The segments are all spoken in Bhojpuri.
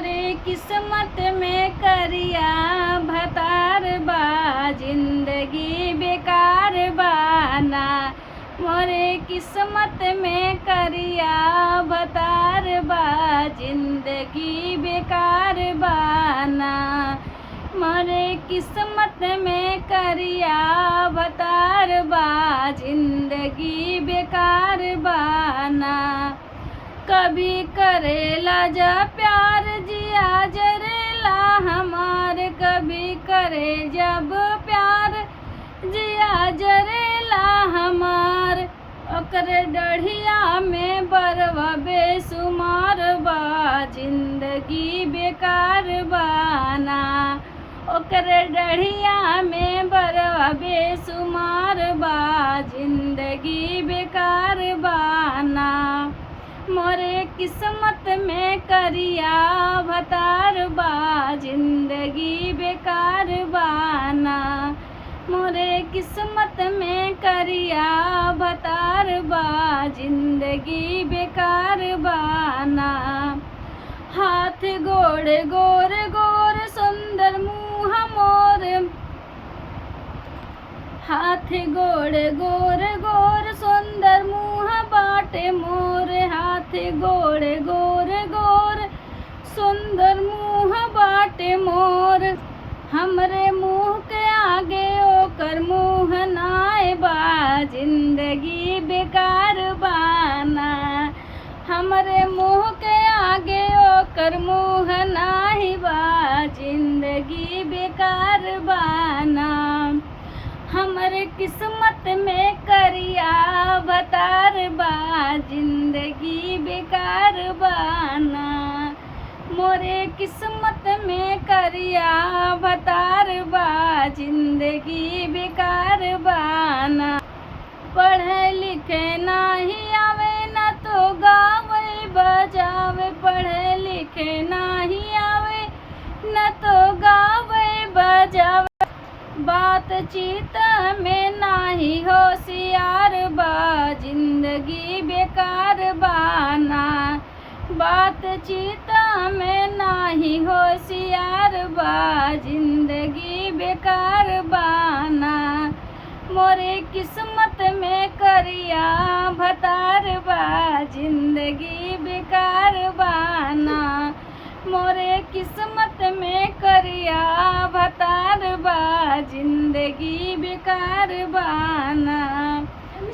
मोरे किस्मत में करिया भतार बा, जिंदगी बेकार बाना। मोरे किस्मत में करिया भतार बा, जिंदगी बेकार बाना। मोरे किस्मत में करिया भतार बा, जिंदगी बेकार बाना। कभी करेला जा प्यार जिया जरेला हमार, कभी करे जब प्यार जिया जरेला हमार। ओकर डढ़िया में बरवा बेसुमार बा, जिंदगी बेकार बाना। ओकर डढ़िया में बरवा बेसुमार बा, जिंदगी बेकार बाना। मोरे किस्मत में करिया भतार बा, जिंदगी बेकार बाना। मोरे किस्मत में करिया भतार बा, जिंदगी बेकार बाना। हाथ गोड़ गोर गोर सुंदर मुँह मोर, हाथ गोड़ गोर गोर सुंदर मुँह बाटे मोर। हाथ गोड़ गोर गोर सुंदर मुँह बाटे मोर। हमरे मुँह के आगे ओकर मुँह नाय बा, जिंदगी बेकार बाना। हमरे मुँह के आगे ओकर मुँह नाय बा, जिंदगी बेकार बाना। हमरे किस्मत में करिया भतार बा, जिंदगी बेकार बाना। मोरे किस्मत में करिया भतार बा, जिंदगी बेकार बाना। पढ़े लिखे नाही आवे न तो गावे बजावे, पढ़े लिखे नाही आवे न तो गावे बजावे। बातचीत में नाही होशियार बा, जिंदगी बेकार बाना। बातचीत में नाही होशियार बा, जिंदगी बेकार बाना। मोरे किस्मत में करिया भतार बा, जिंदगी बेकार बाना। मोरे किस्मत में करिया भतार बा, जिंदगी बेकार बाना।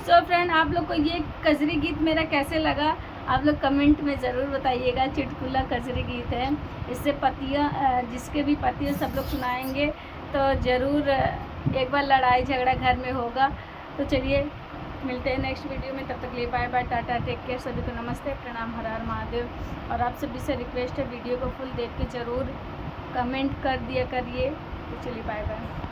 सो फ्रेंड, आप लोग को ये कजरी गीत मेरा कैसे लगा आप लोग कमेंट में ज़रूर बताइएगा। चुटकुला कजरी गीत है, इससे पतियाँ जिसके भी पति है सब लोग सुनाएंगे तो ज़रूर एक बार लड़ाई झगड़ा घर में होगा। तो चलिए मिलते हैं नेक्स्ट वीडियो में, तब तक लिए bye bye, tata, take care. सभी को नमस्ते, प्रणाम, हर हर महादेव। और आप सभी से रिक्वेस्ट है वीडियो को फुल देख के ज़रूर कमेंट कर दिया करिए। तो चलिए बाय बाय।